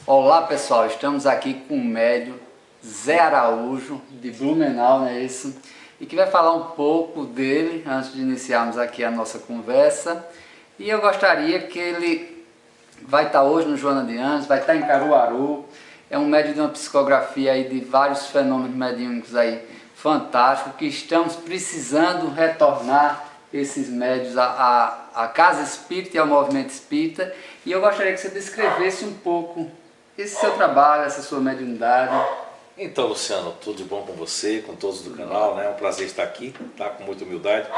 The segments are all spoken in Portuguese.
Olá pessoal, estamos aqui com o médium Zé Araújo de Blumenau, não é isso? E que vai falar um pouco dele antes de iniciarmos aqui a nossa conversa. E eu gostaria que ele vai estar hoje no Joana de Anjos, vai estar em Caruaru. É um médium de uma psicografia aí de vários fenômenos mediúnicos aí fantásticos, que estamos precisando retornar esses médios à casa espírita e ao movimento espírita. E eu gostaria que você descrevesse um pouco esse seu trabalho, essa sua mediunidade. Então, Luciano, tudo de bom com você, com todos do canal, né? É um prazer estar aqui, tá? Com muita humildade.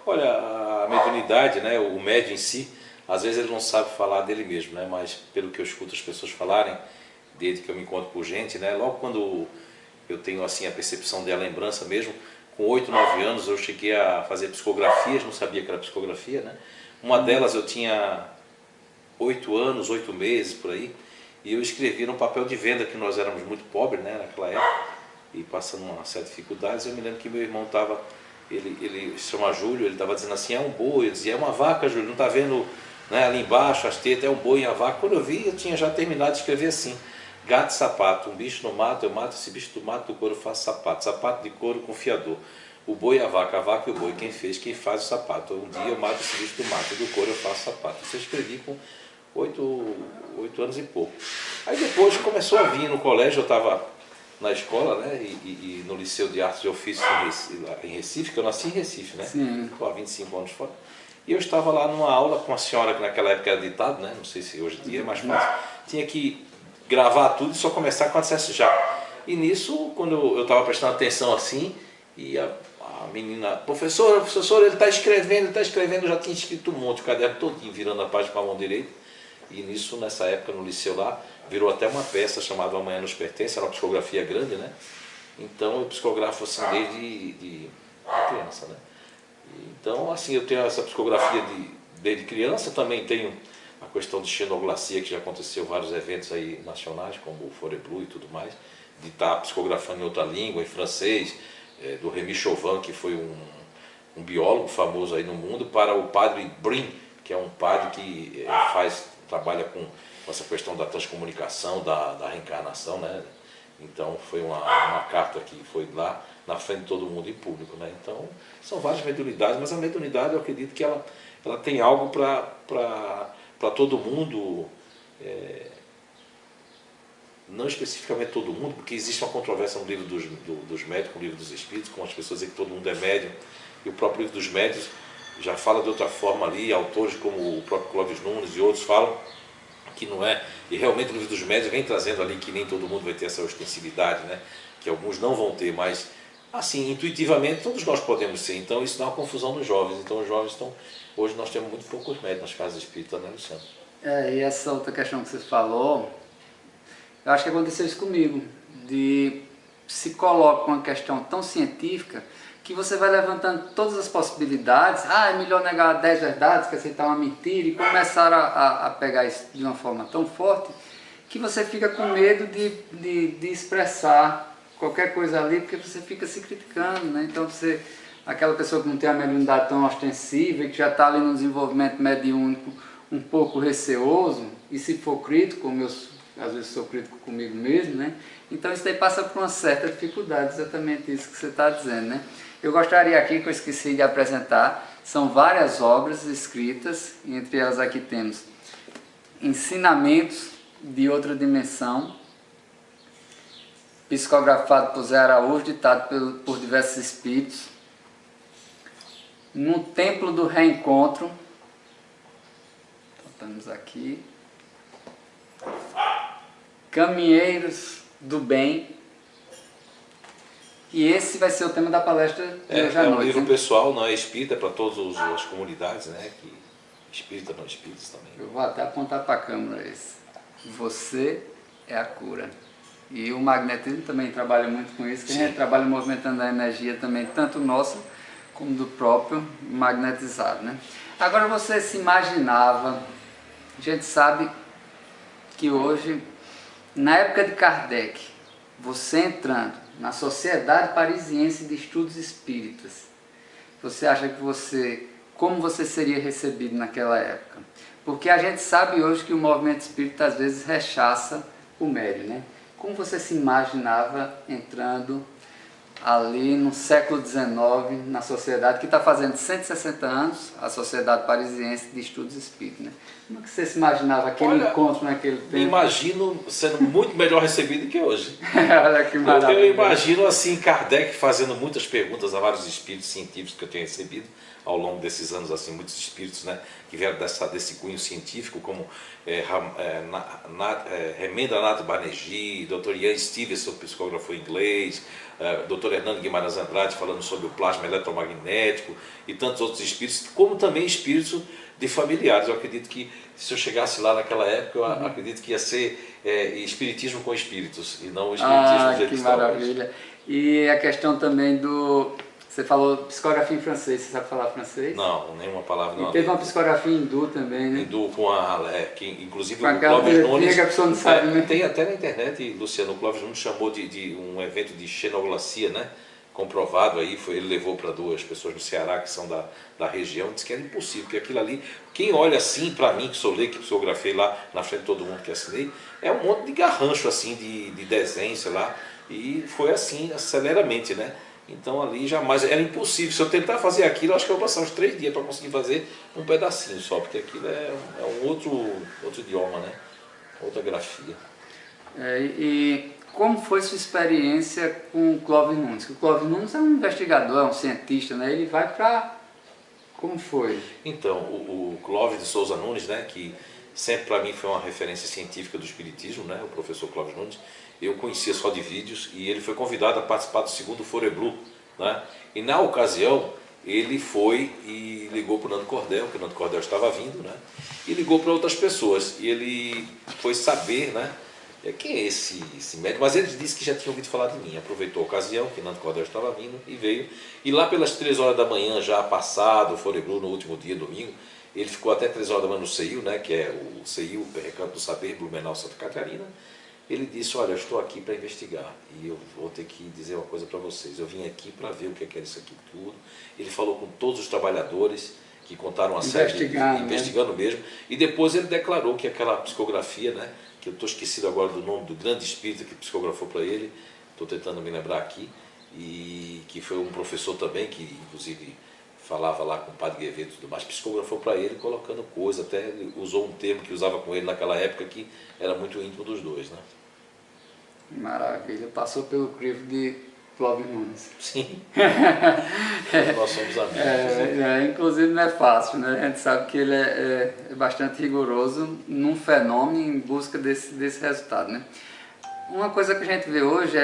Olha, a mediunidade, né? O médium em si, às vezes ele não sabe falar dele mesmo, né? Mas pelo que eu escuto as pessoas falarem, desde que eu me encontro por gente, né? Logo quando eu tenho assim a percepção da lembrança mesmo, com 8, 9 anos eu cheguei a fazer psicografias, não sabia que era psicografia, né? Uma delas eu tinha 8 anos, 8 meses por aí, e eu escrevi num papel de venda, que nós éramos muito pobres, né, naquela época, e passando uma série de dificuldades. Eu me lembro que meu irmão estava, ele se chama Júlio, ele estava dizendo assim, é um boi, eu dizia, é uma vaca, Júlio, não está vendo, né, ali embaixo as tetas, é um boi e a vaca. Quando eu vi, eu tinha já terminado de escrever assim, gato e sapato, um bicho no mato, eu mato esse bicho do mato, do couro eu faço sapato, sapato de couro com fiador, o boi e a vaca e o boi, quem fez, quem faz o sapato, um dia eu mato esse bicho do mato, do couro eu faço sapato. Isso eu escrevi com 8 anos e pouco. Aí depois começou a vir no colégio, eu estava na escola, né, e no Liceu de Artes e Ofícios em Recife, que eu nasci em Recife, né, estou há 25 anos fora. E eu estava lá numa aula com uma senhora que naquela época era ditado, né, não sei se hoje em dia é mais fácil, tinha que gravar tudo e só começar quando dissesse já. E nisso, quando eu estava prestando atenção assim, e a menina, professora, ele está escrevendo, já tinha escrito um monte, o caderno todinho, virando a página com a mão direita. E nisso, nessa época, no liceu lá, virou até uma peça chamada Amanhã Nos Pertence, era uma psicografia grande, né? Então eu psicografo assim desde de criança, né? Então, assim, eu tenho essa psicografia desde criança, também tenho a questão de xenoglacia, que já aconteceu vários eventos aí nacionais, como o Foreblu e tudo mais, de estar psicografando em outra língua, em francês, do Remy Chauvin, que foi um biólogo famoso aí no mundo, para o padre Brin, que é um padre que trabalha com essa questão da transcomunicação, da reencarnação, né? Então foi uma carta que foi lá na frente de todo mundo em público, né? Então são várias mediunidades, mas a mediunidade eu acredito que ela tem algo para todo mundo, não especificamente todo mundo, porque existe uma controvérsia no livro dos médios, no livro dos espíritos, com as pessoas dizem que todo mundo é médium, e o próprio livro dos médios já fala de outra forma ali, autores como o próprio Clóvis Nunes e outros falam que não é, e realmente o livro dos médios vem trazendo ali que nem todo mundo vai ter essa ostensibilidade, né? Que alguns não vão ter, mas assim, intuitivamente todos nós podemos ser. Então isso dá uma confusão nos jovens. Então os jovens estão, hoje nós temos muito poucos médios nas casas espíritas, né, Luciano? E essa outra questão que você falou, eu acho que aconteceu isso comigo, de se coloca uma questão tão científica que você vai levantando todas as possibilidades. É melhor negar 10 verdades que aceitar uma mentira, e começar a pegar isso de uma forma tão forte que você fica com medo de expressar qualquer coisa ali, porque você fica se criticando, né? Então você, aquela pessoa que não tem a mediunidade tão ostensiva e que já está ali no desenvolvimento mediúnico um pouco receoso, e se for crítico, como eu às vezes sou crítico comigo mesmo, né? Então isso daí passa por uma certa dificuldade, exatamente isso que você está dizendo, né? Eu gostaria aqui, que eu esqueci de apresentar, são várias obras escritas, entre elas aqui temos Ensinamentos de Outra Dimensão, psicografado por Zé Araújo, ditado por diversos espíritos, No Templo do Reencontro, estamos aqui, Caminheiros do Bem. E esse vai ser o tema da palestra de hoje à noite. É um livro pessoal, não é espírita, é para todas as comunidades, né? Espírita, não espíritas também. Eu vou até apontar para a câmera esse. Você é a cura. E o magnetismo também trabalha muito com isso, que a gente trabalha movimentando a energia também, tanto nossa como do próprio magnetizado, né? Agora você se imaginava, a gente sabe que hoje, na época de Kardec, você entrando na Sociedade Parisiense de Estudos Espíritas, você acha que como você seria recebido naquela época? Porque a gente sabe hoje que o movimento espírita às vezes rechaça o médium, né? Como você se imaginava entrando ali no século XIX, na sociedade que está fazendo 160 anos, a Sociedade Parisiense de Estudos Espíritas, né? Como é que você se imaginava aquele encontro naquele tempo? Me imagino sendo muito melhor recebido que hoje. Olha que maravilha. Eu imagino assim Kardec fazendo muitas perguntas a vários espíritos científicos que eu tenho recebido ao longo desses anos, assim, muitos espíritos, né, que vieram desse cunho científico, como Remenda Nath Banerjee, Dr. Ian Stevenson, psicógrafo inglês, Dr. Hernando Guimarães Andrade falando sobre o plasma eletromagnético e tantos outros espíritos, como também espíritos de familiares. Eu acredito que se eu chegasse lá naquela época, eu acredito que ia ser espiritismo com espíritos e não o espiritismo de que maravilha. E a questão também do... Você falou psicografia em francês, você sabe falar francês? Não, nenhuma palavra. Não. E teve uma psicografia hindu também, né? Hindu que inclusive com o Clóvis Nunes... que a pessoa não sabe, né? Tem até na internet, Luciano, o Clóvis Nunes chamou de um evento de xenoglacia, né? Comprovado aí, ele levou para 2 pessoas no Ceará que são da região, disse que era impossível, porque aquilo ali, quem olha assim para mim, que sou leigo, que psicografei lá na frente de todo mundo que assinei, é um monte de garrancho assim, de desenho, sei lá, e foi assim, aceleramente, né? Então ali jamais, era impossível, se eu tentar fazer aquilo, eu acho que eu vou passar uns 3 dias para conseguir fazer um pedacinho só, porque aquilo é um outro idioma, né? Outra grafia. E como foi sua experiência com o Clóvis Nunes? Porque o Clóvis Nunes é um investigador, é um cientista, né? Ele vai para... Como foi? Então, o Clóvis de Souza Nunes, né, que sempre para mim foi uma referência científica do espiritismo, né, o professor Clóvis Nunes, eu conhecia só de vídeos e ele foi convidado a participar do 2º Foreblu, né, e na ocasião ele foi e ligou para o Nando Cordel, que o Nando Cordel estava vindo, né, e ligou para outras pessoas, e ele foi saber, né, quem é esse médico, mas ele disse que já tinha ouvido falar de mim, aproveitou a ocasião que Nando Cordel estava vindo e veio, e lá pelas 3 horas da manhã, já passado o Foreblu no último dia, domingo, ele ficou até 3 horas da manhã no CEIU, né, que é o CEIU, Recanto do Saber, Blumenau, Santa Catarina. Ele disse, olha, eu estou aqui para investigar e eu vou ter que dizer uma coisa para vocês, eu vim aqui para ver o que é isso aqui tudo. Ele falou com todos os trabalhadores que contaram a série, investigando mesmo, e depois ele declarou que aquela psicografia, né, que eu estou esquecido agora do nome do grande espírito que psicografou para ele, estou tentando me lembrar aqui, e que foi um professor também, que inclusive falava lá com o Padre Guevedo e tudo mais, psicografou para ele, colocando coisa, até ele usou um termo que usava com ele naquela época, que era muito íntimo dos dois, né? Maravilha, passou pelo crivo de Clóvis Nunes. Sim, nós somos amigos. Inclusive não é fácil, né? A gente sabe que ele é bastante rigoroso num fenômeno em busca desse resultado, né? Uma coisa que a gente vê hoje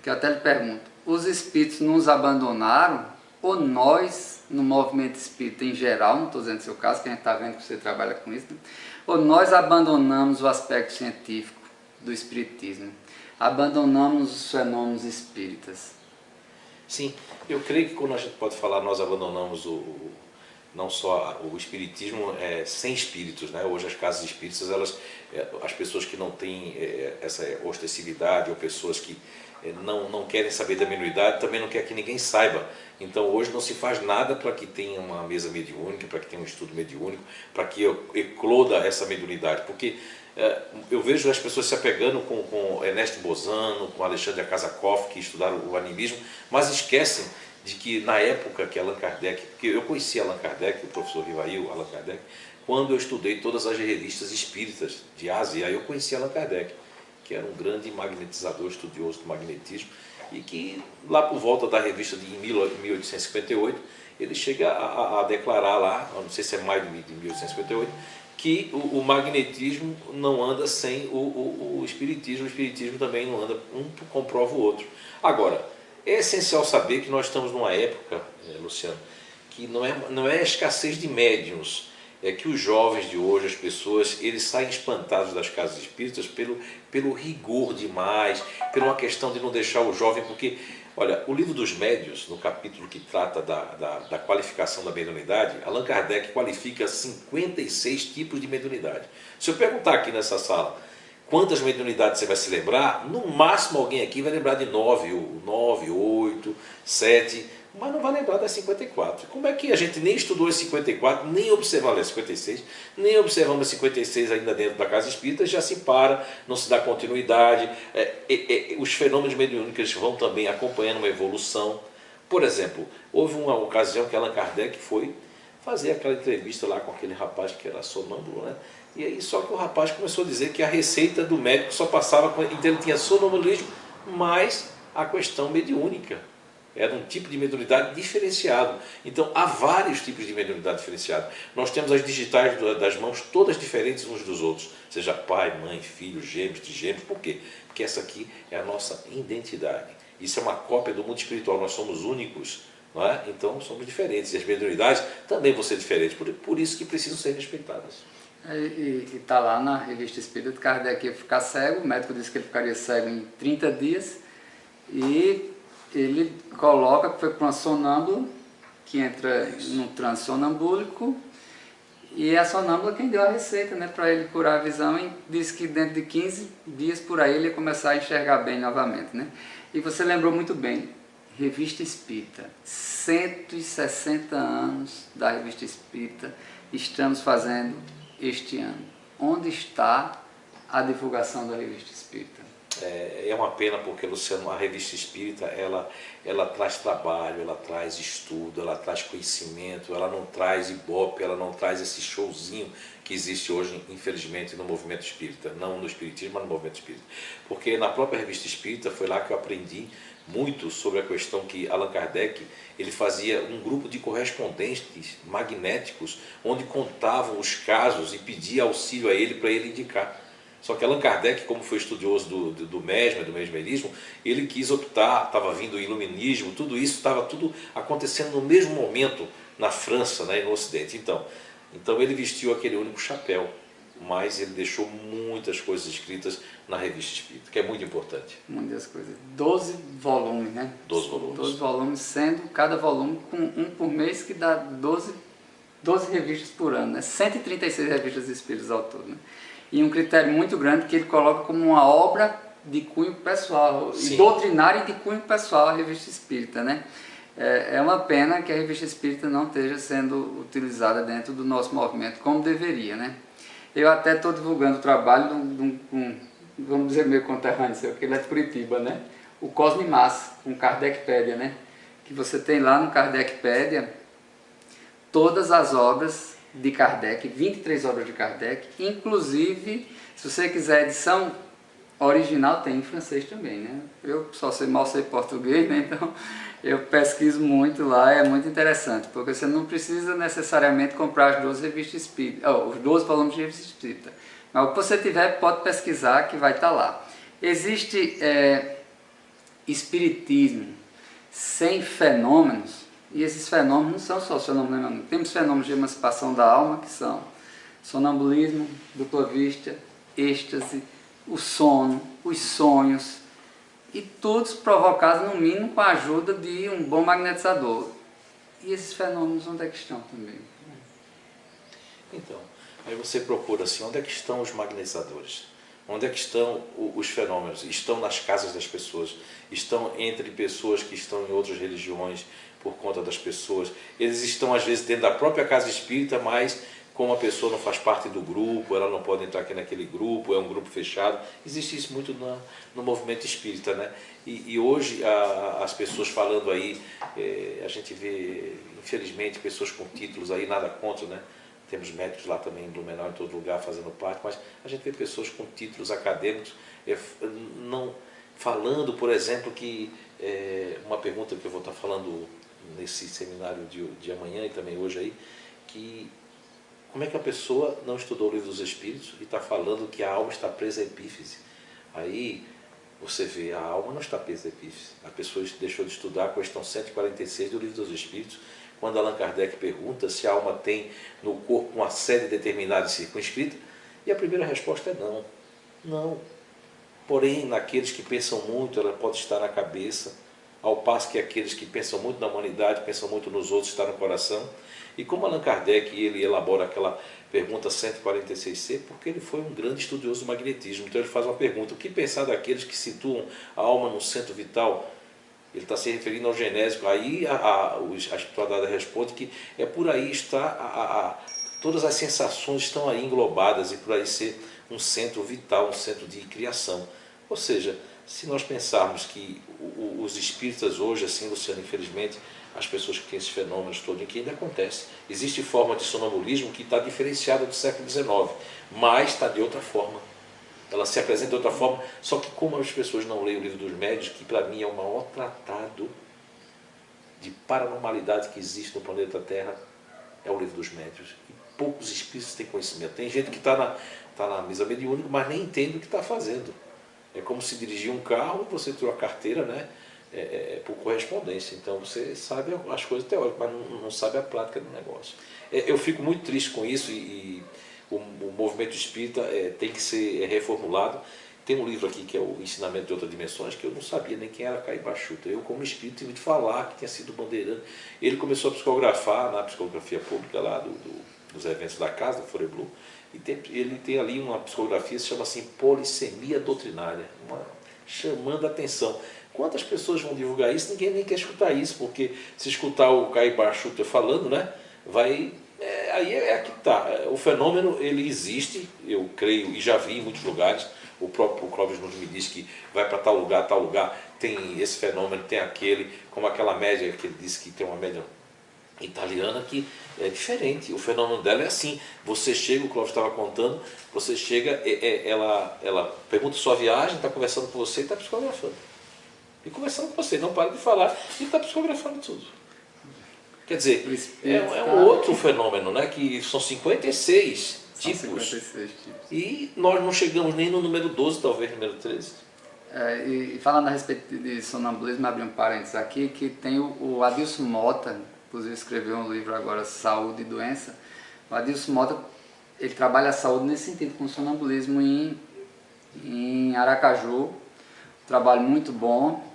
que eu até lhe pergunto, os espíritos nos abandonaram ou nós, no movimento espírita em geral, não estou dizendo o seu caso, que a gente está vendo que você trabalha com isso, né? Ou nós abandonamos o aspecto científico do espiritismo, abandonamos os fenômenos espíritas? Sim, eu creio que quando a gente pode falar nós abandonamos não só o espiritismo sem espíritos, né? Hoje as casas espíritas, as pessoas que não têm essa ostensividade ou pessoas que não querem saber da mediunidade, também não quer que ninguém saiba. Então hoje não se faz nada para que tenha uma mesa mediúnica, para que tenha um estudo mediúnico, para que ecloda essa mediunidade, porque eu vejo as pessoas se apegando com Ernesto Bozano, com Alexandre Akasakoff, que estudaram o animismo, mas esquecem de que na época que Allan Kardec, porque eu conheci Allan Kardec, o professor Rivail, Allan Kardec, quando eu estudei todas as revistas espíritas de Ásia, aí eu conheci Allan Kardec, que era um grande magnetizador, estudioso do magnetismo, e que lá por volta da revista de 1858, ele chega a declarar lá, não sei se é maio de 1858, que o magnetismo não anda sem o espiritismo também não anda, um comprova o outro. Agora, é essencial saber que nós estamos numa época, Luciano, que não é a escassez de médiuns, é que os jovens de hoje, as pessoas, eles saem espantados das casas espíritas pelo rigor demais, por uma questão de não deixar o jovem, porque, olha, o livro dos médiuns, no capítulo que trata da qualificação da mediunidade, Allan Kardec qualifica 56 tipos de mediunidade. Se eu perguntar aqui nessa sala, quantas mediunidades você vai se lembrar, no máximo alguém aqui vai lembrar de 9, 8, 7, mas não vai lembrar das 54. Como é que a gente nem estudou as 54, nem observamos as 56, nem observamos as 56 ainda dentro da casa espírita, já se para, não se dá continuidade, os fenômenos mediúnicos vão também acompanhando uma evolução. Por exemplo, houve uma ocasião que Allan Kardec foi fazer aquela entrevista lá com aquele rapaz que era sonâmbulo, né? E aí só que o rapaz começou a dizer que a receita do médico só passava, então ele tinha sonambulismo, mas a questão mediúnica. Era um tipo de mediunidade diferenciado. Então, há vários tipos de mediunidade diferenciada. Nós temos as digitais das mãos todas diferentes uns dos outros. Seja pai, mãe, filho, gêmeos, trigêmeos. Por quê? Porque essa aqui é a nossa identidade. Isso é uma cópia do mundo espiritual. Nós somos únicos, não é? Então, somos diferentes. E as mediunidades também vão ser diferentes. Por isso que precisam ser respeitadas. E está lá na Revista Espírita que Kardec ia ficar cego. O médico disse que ele ficaria cego em 30 dias. E ele coloca que foi para uma sonâmbula, que entra num transe sonambúlico, e a sonâmbula quem deu a receita, né, para ele curar a visão, e disse que dentro de 15 dias por aí ele ia começar a enxergar bem novamente. Né? E você lembrou muito bem, Revista Espírita, 160 anos da Revista Espírita estamos fazendo este ano. Onde está a divulgação da Revista Espírita? É uma pena porque, Luciano, a Revista Espírita, ela traz trabalho, ela traz estudo, ela traz conhecimento, ela não traz ibope, ela não traz esse showzinho que existe hoje, infelizmente, no movimento espírita. Não no espiritismo, mas no movimento espírita. Porque na própria Revista Espírita foi lá que eu aprendi muito sobre a questão que Allan Kardec, ele fazia um grupo de correspondentes magnéticos, onde contavam os casos e pedia auxílio a ele para ele indicar. Só que Allan Kardec, como foi estudioso do mesmerismo, ele quis optar, estava vindo o iluminismo, tudo isso estava tudo acontecendo no mesmo momento na França, né, e no Ocidente. Então ele vestiu aquele único chapéu, mas ele deixou muitas coisas escritas na Revista Espírita, que é muito importante. Muitas coisas. 12 volumes, né? 12 volumes. 12 volumes, sendo cada volume com um por mês, que dá 12 revistas por ano, né? 136 revistas espíritas ao todo, né? E um critério muito grande que ele coloca como uma obra de cunho pessoal, e doutrinária e de cunho pessoal a Revista Espírita, né? É uma pena que a Revista Espírita não esteja sendo utilizada dentro do nosso movimento como deveria, né? Eu até estou divulgando o trabalho de um, vamos dizer, meu conterrâneo, que ele é de Curitiba, né? O Cosme Massa, com Kardecpédia, né? Que você tem lá no Kardecpédia todas as obras de Kardec, 23 obras de Kardec, inclusive, se você quiser a edição original, tem em francês também, né? Eu só mal sei português, né? Então eu pesquiso muito lá, é muito interessante, porque você não precisa necessariamente comprar as 12 revistas espíritas, os 12 volumes de revista espírita, mas o que você tiver pode pesquisar que vai estar lá. Existe espiritismo sem fenômenos. E esses fenômenos não são só os fenômenos. Temos fenômenos de emancipação da alma, que são sonambulismo, dupla vista, êxtase, o sono, os sonhos, e todos provocados, no mínimo, com a ajuda de um bom magnetizador. E esses fenômenos, onde é que estão também? Então, aí você procura assim, onde é que estão os magnetizadores? Onde é que estão os fenômenos? Estão nas casas das pessoas, estão entre pessoas que estão em outras religiões, por conta das pessoas. Eles estão às vezes dentro da própria casa espírita, mas como a pessoa não faz parte do grupo, ela não pode entrar aqui naquele grupo, é um grupo fechado. Existe isso muito no movimento espírita, né? E hoje as pessoas falando aí, a gente vê, infelizmente, pessoas com títulos aí, nada contra, né? Temos médicos lá também em Blumenau, em todo lugar, fazendo parte, mas a gente vê pessoas com títulos acadêmicos não falando, por exemplo, que uma pergunta que eu vou estar falando nesse seminário de amanhã e também hoje aí, que como é que a pessoa não estudou o Livro dos Espíritos e está falando que a alma está presa à epífise? Aí você vê, a alma não está presa à epífise. A pessoa deixou de estudar a questão 146 do Livro dos Espíritos, quando Allan Kardec pergunta se a alma tem no corpo uma sede determinada e circunscrita, e a primeira resposta é não. Não. Porém, naqueles que pensam muito, ela pode estar na cabeça, ao passo que aqueles que pensam muito na humanidade, pensam muito nos outros, está no coração. E como Allan Kardec ele elabora aquela pergunta 146C, porque ele foi um grande estudioso do magnetismo. Então ele faz uma pergunta: o que pensar daqueles que situam a alma no centro vital Ele está se referindo ao genésico. Aí a espiritualidade responde que é por aí está, todas as sensações estão aí englobadas e por aí ser um centro vital, um centro de criação. Ou seja, se nós pensarmos que os espíritas hoje, assim, Luciano, infelizmente, as pessoas que têm esses fenômenos todos, que ainda acontece. Existe forma de sonambulismo que está diferenciada do século XIX, mas está de outra forma. Ela se apresenta de outra forma, só que como as pessoas não leem o Livro dos Médiuns, que para mim é o maior tratado de paranormalidade que existe no planeta Terra, é o Livro dos Médiuns. E poucos espíritos têm conhecimento. Tem gente que está na mesa mediúnica, mas nem entende o que está fazendo. É como se dirigir um carro e você tirou a carteira, né? Por correspondência. Então você sabe as coisas teóricas, mas não sabe a prática do negócio. Eu fico muito triste com isso e o movimento espírita tem que ser reformulado. Tem um livro aqui que é o Ensinamento de Outras Dimensões, que eu não sabia nem quem era Caiba Chuta. Eu, como espírita, tive de falar que tinha sido bandeirante. Ele começou a psicografar na psicografia pública lá dos eventos da casa, do Foreblu, e ele tem ali uma psicografia que se chama assim Polissemia Doutrinária, chamando a atenção. Quantas pessoas vão divulgar isso? Ninguém nem quer escutar isso, porque se escutar o Caiba Chuta falando, né, aí que está. O fenômeno, ele existe, eu creio, e já vi em muitos lugares. O próprio Clóvis Nunes me disse que vai para tal lugar, tem esse fenômeno, tem aquele, como aquela média que ele disse que tem uma média italiana que é diferente. O fenômeno dela é assim: você chega, o Clóvis estava contando, você chega, ela pergunta sua viagem, está conversando com você e está psicografando. E conversando com você, não para de falar e está psicografando tudo. Quer dizer, é um outro fenômeno, né? Que são 56 tipos. 56 tipos. E nós não chegamos nem no número 12, talvez número 13. E falando a respeito de sonambulismo, abri um parênteses aqui, que tem o Adilson Mota, inclusive escreveu um livro agora, Saúde e Doença. O Adilson Mota, ele trabalha a saúde nesse sentido, com sonambulismo em Aracaju. Trabalho muito bom.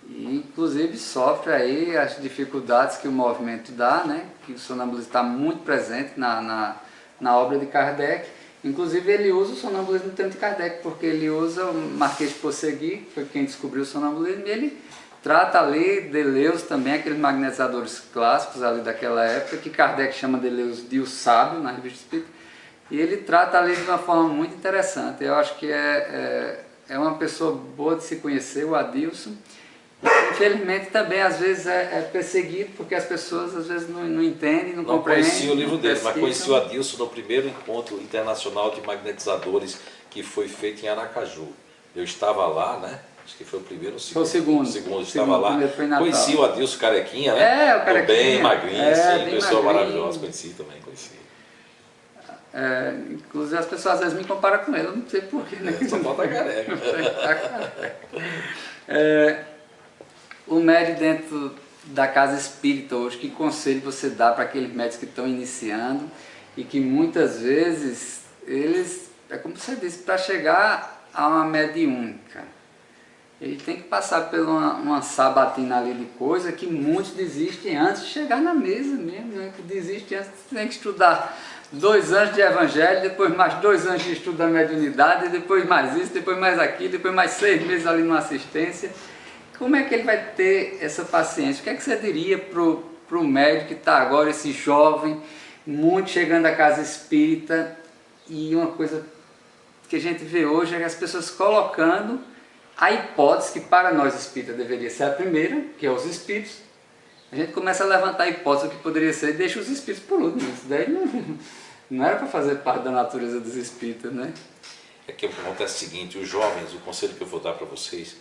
E, inclusive, sofre aí as dificuldades que o movimento dá, né? Que o sonambulismo está muito presente na obra de Kardec. Inclusive, ele usa o sonambulismo no tempo de Kardec, porque ele usa o Marquês de Ponsegui, que foi quem descobriu o sonambulismo, e ele trata ali Deleuze também, aqueles magnetizadores clássicos ali daquela época, que Kardec chama Deleuze de o sábio, na Revista Espírita, e ele trata ali de uma forma muito interessante. Eu acho que é uma pessoa boa de se conhecer, o Adilson. Infelizmente também às vezes é perseguido, porque as pessoas às vezes não entendem, não compreendem. Não conheci o livro dele, mas conheci o Adilson no primeiro encontro internacional de magnetizadores que foi feito em Aracaju. Eu estava lá, né? Acho que foi o primeiro ou foi o segundo. Estava lá. Conheci o Adilson Carequinha, né? O Carequinha. Bem magrinho, sim, pessoa magrinho. maravilhosa, conheci. Inclusive as pessoas às vezes me comparam com ele, eu não sei porquê, né? Só falta careca. O médium dentro da casa espírita hoje, que conselho você dá para aqueles médicos que estão iniciando e que muitas vezes eles, é como você disse, para chegar a uma mediúnica, ele tem que passar por uma sabatina ali de coisa que muitos desistem antes de chegar na mesa mesmo, né? Que desistem antes, tem que estudar 2 anos de evangelho, depois mais 2 anos de estudo da mediunidade, depois mais isso, depois mais aquilo, depois mais 6 meses ali numa assistência. Como é que ele vai ter essa paciência? O que é que você diria para o médico que está agora, esse jovem, muito chegando à casa espírita, e uma coisa que a gente vê hoje é as pessoas colocando a hipótese que para nós espíritas deveria ser a primeira, que é os espíritos. A gente começa a levantar a hipótese do que poderia ser e deixa os espíritos por último. Isso daí não era para fazer parte da natureza dos espíritas, né? É que acontece o seguinte: os jovens, o conselho que eu vou dar para vocês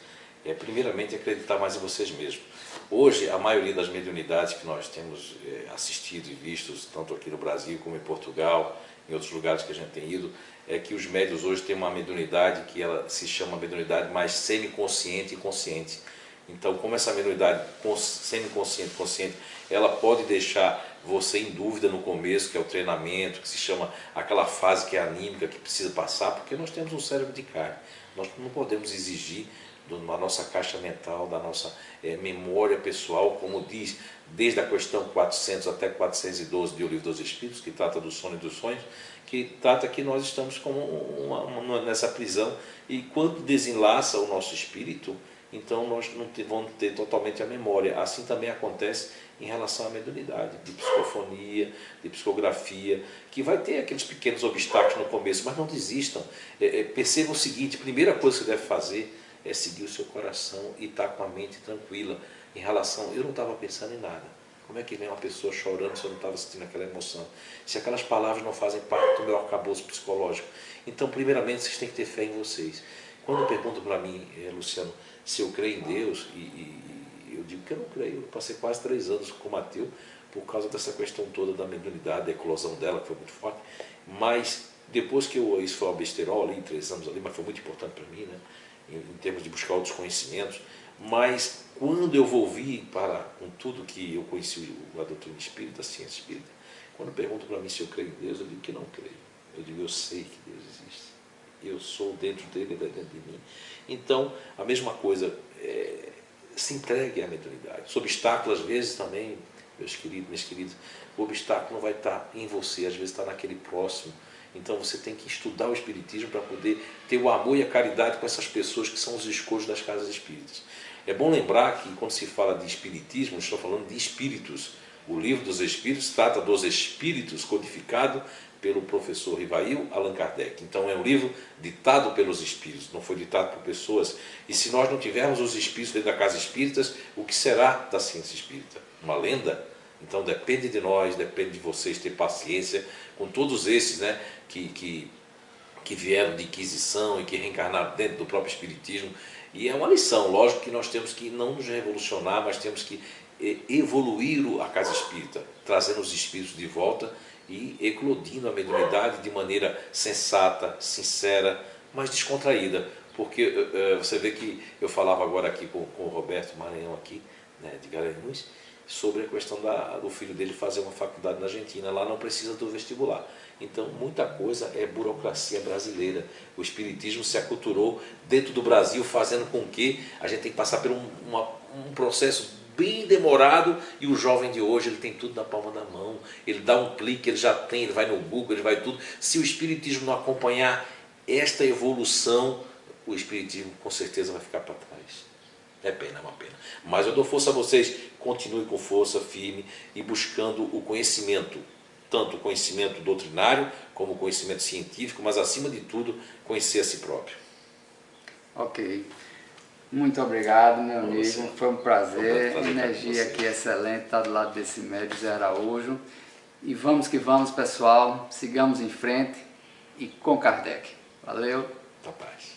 primeiramente acreditar mais em vocês mesmos. Hoje, a maioria das mediunidades que nós temos assistido e vistos, tanto aqui no Brasil como em Portugal, em outros lugares que a gente tem ido, é que os médiuns hoje têm uma mediunidade que ela se chama mediunidade mais semiconsciente e consciente. Então, como essa mediunidade semiconsciente e consciente, ela pode deixar você em dúvida no começo, que é o treinamento, que se chama aquela fase que é anímica, que precisa passar, porque nós temos um cérebro de carne. Nós não podemos exigir da nossa caixa mental, da nossa memória pessoal, como diz, desde a questão 400 até 412 do Livro dos Espíritos, que trata do sono e dos sonhos, que trata que nós estamos como nessa prisão, e quando desenlaça o nosso espírito, então nós não vamos ter totalmente a memória. Assim também acontece em relação à mediunidade, de psicofonia, de psicografia, que vai ter aqueles pequenos obstáculos no começo, mas não desistam. Percebam o seguinte: a primeira coisa que você deve fazer é seguir o seu coração e estar com a mente tranquila em relação, eu não estava pensando em nada. Como é que vem uma pessoa chorando se eu não estava sentindo aquela emoção? Se aquelas palavras não fazem parte do meu arcabouço psicológico. Então, primeiramente, vocês têm que ter fé em vocês. Quando perguntam para mim, Luciano, se eu creio em Deus, eu digo que eu não creio. Eu passei quase 3 anos como ateu por causa dessa questão toda da mediunidade, da eclosão dela, que foi muito forte. Mas depois que isso foi ao besterol, ali, 3 anos ali, mas foi muito importante para mim, né? Em termos de buscar outros conhecimentos. Mas quando eu volvi com tudo que eu conheci a doutrina espírita, a ciência espírita, quando perguntam para mim se eu creio em Deus, eu digo que não creio. Eu digo, eu sei que Deus existe. Eu sou dentro dele, ele é dentro de mim. Então, a mesma coisa, se entregue à mediunidade. Os obstáculos, às vezes, também, meus queridos, minhas queridas, o obstáculo não vai estar em você, às vezes está naquele próximo. Então você tem que estudar o Espiritismo para poder ter o amor e a caridade com essas pessoas que são os escolhos das casas espíritas. É bom lembrar que quando se fala de Espiritismo, estou falando de espíritos. O Livro dos Espíritos trata dos espíritos, codificado pelo professor Rivail Allan Kardec. Então é um livro ditado pelos espíritos, não foi ditado por pessoas. E se nós não tivermos os espíritos dentro da casa espíritas, o que será da ciência espírita? Uma lenda? Então depende de nós, depende de vocês ter paciência com todos esses, né, que vieram de Inquisição e que reencarnaram dentro do próprio Espiritismo. E é uma lição, lógico que nós temos que não nos revolucionar, mas temos que evoluir a casa espírita, trazendo os espíritos de volta e eclodindo a mediunidade de maneira sensata, sincera, mas descontraída. Porque você vê que eu falava agora aqui com o Roberto Maranhão, aqui, né, de Garanhuns, sobre a questão do filho dele fazer uma faculdade na Argentina. Lá não precisa do vestibular. Então, muita coisa é burocracia brasileira. O Espiritismo se aculturou dentro do Brasil, fazendo com que a gente tem que passar por um processo bem demorado, e o jovem de hoje ele tem tudo na palma da mão. Ele dá um clique, ele já tem, ele vai no Google, ele vai tudo. Se o Espiritismo não acompanhar esta evolução, o Espiritismo com certeza vai ficar para trás. É pena, é uma pena. Mas eu dou força a vocês, continue com força, firme e buscando o conhecimento, tanto o conhecimento doutrinário como o conhecimento científico, mas acima de tudo, conhecer a si próprio. Ok. Muito obrigado, meu amigo. Você. Foi um prazer. Prazer Energia aqui excelente, estar do lado desse médico Zé Araújo. E vamos que vamos, pessoal. Sigamos em frente e com Kardec. Valeu. Tá, paz.